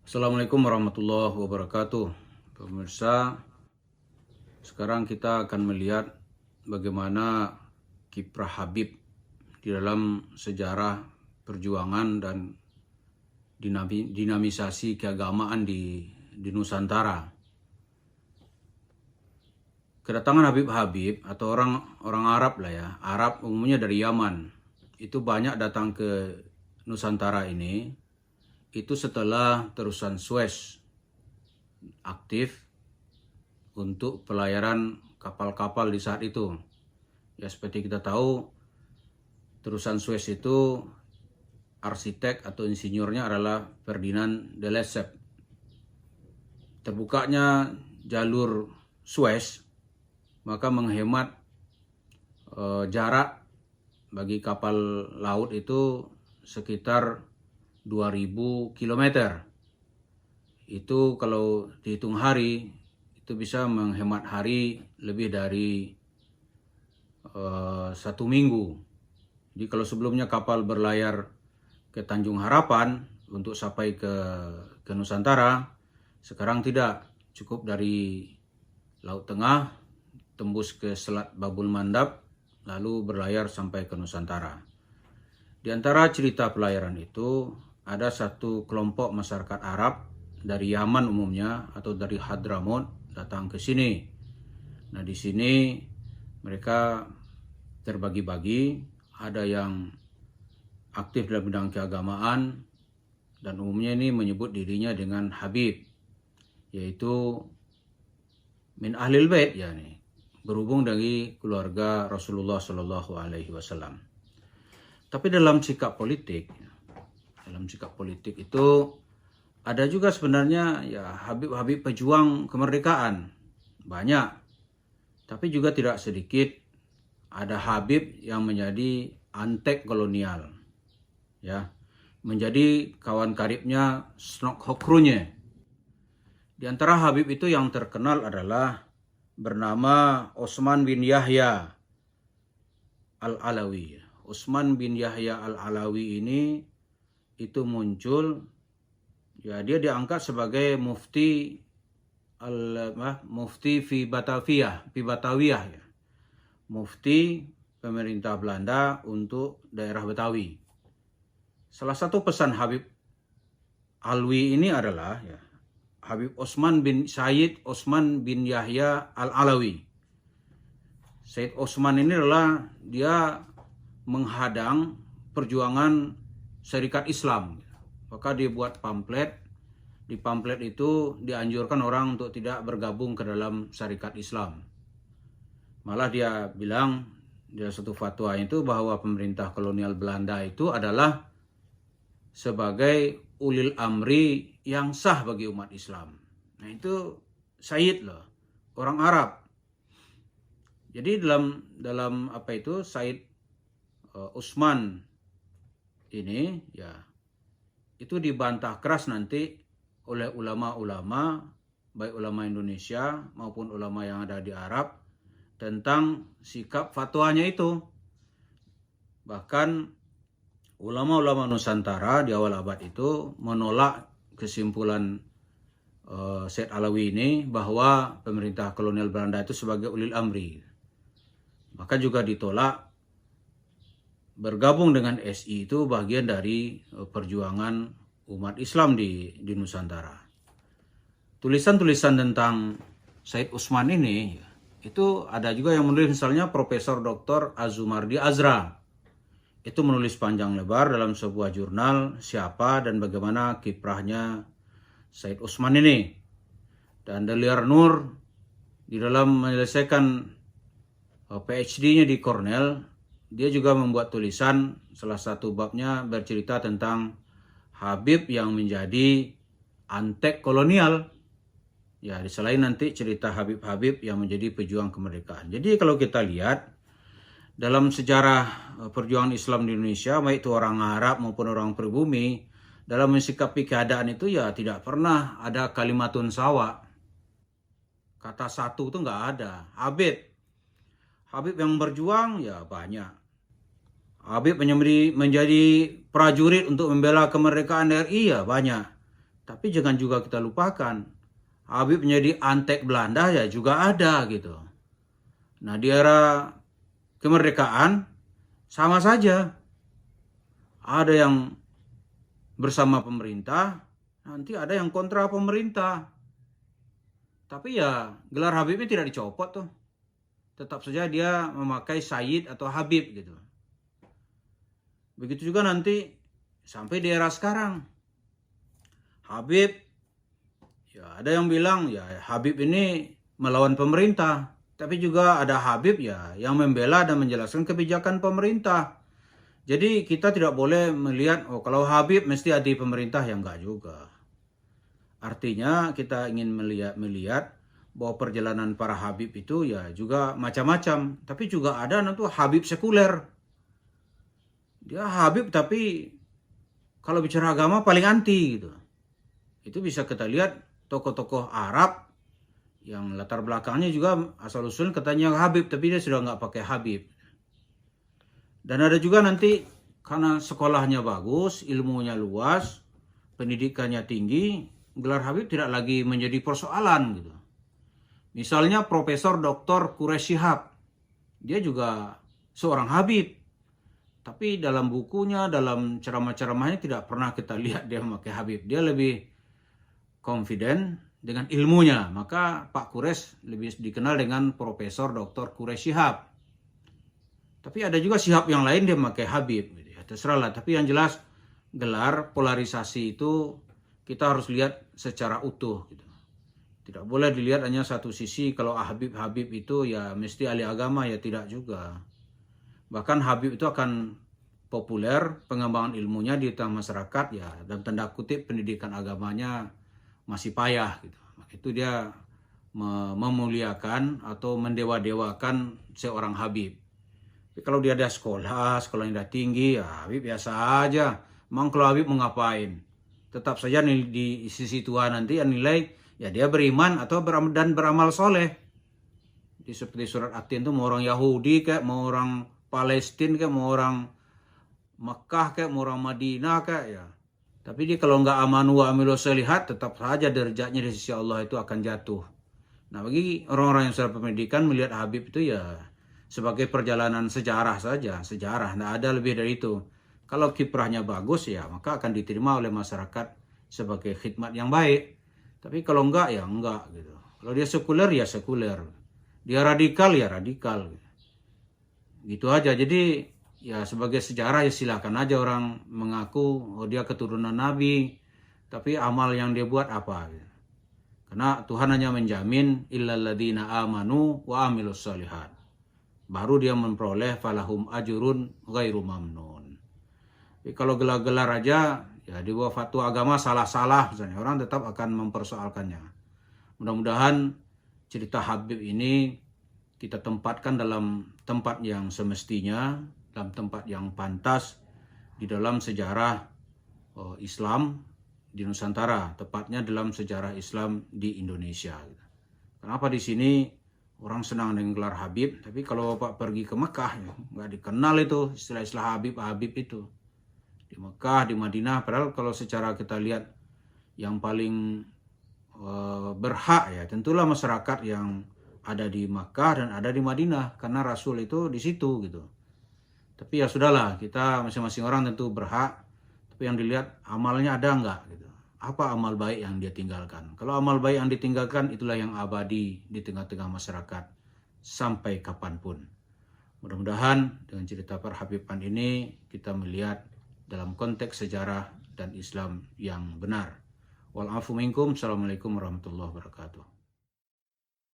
Assalamualaikum warahmatullahi wabarakatuh. Pemirsa, sekarang kita akan melihat bagaimana kiprah Habib di dalam sejarah perjuangan dan dinamisasi keagamaan di Nusantara. Kedatangan Habib atau orang Arab lah ya, Arab umumnya dari Yaman, itu banyak datang ke Nusantara ini. Itu setelah terusan Suez aktif untuk pelayaran kapal-kapal di saat itu. Ya seperti kita tahu, terusan Suez itu arsitek atau insinyurnya adalah Ferdinand de Lesseps. Terbukanya jalur Suez maka menghemat jarak bagi kapal laut itu sekitar 2000 km. Itu kalau dihitung hari, itu bisa menghemat hari lebih dari 1 minggu. Jadi kalau sebelumnya kapal berlayar ke Tanjung Harapan untuk sampai ke Nusantara, sekarang tidak. Cukup dari Laut Tengah, tembus ke Selat Babul Mandab, lalu berlayar sampai ke Nusantara. Di antara cerita pelayaran itu, ada satu kelompok masyarakat Arab dari Yaman umumnya atau dari Hadramaut datang ke sini. Nah, di sini mereka terbagi-bagi, ada yang aktif dalam bidang keagamaan dan umumnya ini menyebut dirinya dengan Habib, yaitu min ahlil bait, yani berhubung dari keluarga Rasulullah Shallallahu Alaihi Wasallam. Tapi dalam sikap politik itu ada juga sebenarnya ya Habib-Habib pejuang kemerdekaan banyak, tapi juga tidak sedikit ada Habib yang menjadi antek kolonial, ya, menjadi kawan karibnya Snok Hokrunya. Di antara Habib itu yang terkenal adalah bernama Osman bin Yahya Al-Alawi. Osman bin Yahya Al-Alawi ini itu muncul, ya dia diangkat sebagai mufti fi Batavia ya. Mufti pemerintah Belanda untuk daerah Betawi. Salah satu pesan Habib Alwi ini adalah ya, Habib Sayyid Osman bin Yahya Al-Alawi. Sayyid Osman ini adalah dia menghadang perjuangan Syarikat Islam. Maka dia buat pamflet. Di pamflet itu dianjurkan orang untuk tidak bergabung ke dalam Syarikat Islam. Malah dia bilang di satu fatwa itu bahwa pemerintah kolonial Belanda itu adalah sebagai ulil amri yang sah bagi umat Islam. Nah itu Sayyid loh, orang Arab. Jadi dalam apa itu Sayyid Utsman ini ya itu dibantah keras nanti oleh ulama-ulama, baik ulama Indonesia maupun ulama yang ada di Arab, tentang sikap fatwanya itu. Bahkan ulama-ulama Nusantara di awal abad itu menolak kesimpulan Said Alawi ini bahwa pemerintah kolonial Belanda itu sebagai ulil amri. Maka juga ditolak bergabung dengan SI itu bagian dari perjuangan umat Islam di Nusantara. Tulisan-tulisan tentang Said Utsman ini itu ada juga yang menulis, misalnya Profesor Dr. Azumardi Azra. Itu menulis panjang lebar dalam sebuah jurnal siapa dan bagaimana kiprahnya Said Utsman ini. Dan Deliar Nur di dalam menyelesaikan PhD-nya di Cornell, dia juga membuat tulisan, salah satu babnya bercerita tentang Habib yang menjadi antek kolonial. Ya, selain nanti cerita Habib-Habib yang menjadi pejuang kemerdekaan. Jadi kalau kita lihat dalam sejarah perjuangan Islam di Indonesia, baik itu orang Arab maupun orang pribumi, dalam mensikapi keadaan itu ya tidak pernah ada kalimatun sawa. Kata satu itu nggak ada. Habib yang berjuang ya banyak. Habib menjadi prajurit untuk membela kemerdekaan RI ya banyak. Tapi jangan juga kita lupakan, Habib menjadi antek Belanda ya juga ada gitu. Nah di era kemerdekaan sama saja. Ada yang bersama pemerintah, nanti ada yang kontra pemerintah. Tapi ya gelar Habibnya tidak dicopot tuh. Tetap saja dia memakai Sayyid atau Habib gitu. Begitu juga nanti sampai di era sekarang. Habib, ya ada yang bilang ya Habib ini melawan pemerintah. Tapi juga ada Habib ya yang membela dan menjelaskan kebijakan pemerintah. Jadi kita tidak boleh melihat, oh kalau Habib mesti anti pemerintah, ya enggak juga. Artinya kita ingin melihat bahwa perjalanan para Habib itu ya juga macam-macam. Tapi juga ada nanti Habib sekuler. Dia Habib tapi kalau bicara agama paling anti gitu. Itu bisa kita lihat tokoh-tokoh Arab yang latar belakangnya juga asal-usul katanya Habib, tapi dia sudah nggak pakai Habib. Dan ada juga nanti karena sekolahnya bagus, ilmunya luas, pendidikannya tinggi, gelar Habib tidak lagi menjadi persoalan gitu. Misalnya Profesor Dr. Quraish Shihab, dia juga seorang Habib. Tapi dalam bukunya, dalam ceramah-ceramahnya tidak pernah kita lihat dia memakai Habib. Dia lebih confident dengan ilmunya. Maka Pak Quraish lebih dikenal dengan Profesor Dr. Quraish Shihab. Tapi ada juga Shihab yang lain dia memakai Habib. Ya, terserah lah. Tapi yang jelas gelar polarisasi itu kita harus lihat secara utuh. Gitu. Tidak boleh dilihat hanya satu sisi. Kalau Habib itu ya mesti ahli agama, ya tidak juga. Bahkan Habib itu akan populer, pengembangan ilmunya di tengah masyarakat ya dalam tanda kutip pendidikan agamanya masih payah gitu. Itu dia memuliakan atau mendewa-dewakan seorang Habib. Tapi kalau dia ada sekolahnya udah tinggi, ya Habib biasa aja. Memang kalau Habib mau ngapain? Tetap saja di sisi Tuhan nanti yang nilai ya dia beriman atau dan beramal soleh. Seperti surat At-Tin itu mau orang Yahudi kayak, mau orang Palestina kayak, mau orang Mekah kayak, mau orang Madinah kayak ya. Tapi dia kalau nggak amanu wa amilu sholihat, tetap saja derajatnya di sisi Allah itu akan jatuh. Nah bagi orang-orang yang sudah pendidikan melihat Habib itu ya sebagai perjalanan sejarah saja, sejarah, nggak ada lebih dari itu. Kalau kiprahnya bagus ya maka akan diterima oleh masyarakat sebagai khidmat yang baik. Tapi kalau enggak ya enggak gitu. Kalau dia sekuler ya sekuler. Dia radikal ya radikal. Gitu aja. Jadi ya sebagai sejarah ya silakan aja orang mengaku oh dia keturunan Nabi, tapi amal yang dia buat apa? Karena Tuhan hanya menjamin illal ladzina amanu wa amilus sholihat. Baru dia memperoleh falahum ajurun ghairu mamnun. Tapi kalau gelar-gelar aja ya di bawah fatwa agama salah-salah misalnya, orang tetap akan mempersoalkannya. Mudah-mudahan cerita Habib ini kita tempatkan dalam tempat yang semestinya, dalam tempat yang pantas di dalam sejarah Islam di Nusantara, tepatnya dalam sejarah Islam di Indonesia. Kenapa di sini orang senang dengan gelar Habib, tapi kalau Bapak pergi ke Mekah ya nggak dikenal itu istilah-istilah Habib itu. Di Mekah, di Madinah, padahal kalau secara kita lihat yang paling berhak ya tentulah masyarakat yang ada di Makkah dan ada di Madinah karena Rasul itu di situ gitu. Tapi ya sudahlah, kita masing-masing orang tentu berhak, tapi yang dilihat amalnya ada enggak gitu. Apa amal baik yang dia tinggalkan? Kalau amal baik yang ditinggalkan itulah yang abadi di tengah-tengah masyarakat sampai kapanpun. Mudah-mudahan dengan cerita perhabiban ini kita melihat dalam konteks sejarah dan Islam yang benar. Wal afu minkum. Assalamualaikum warahmatullahi wabarakatuh.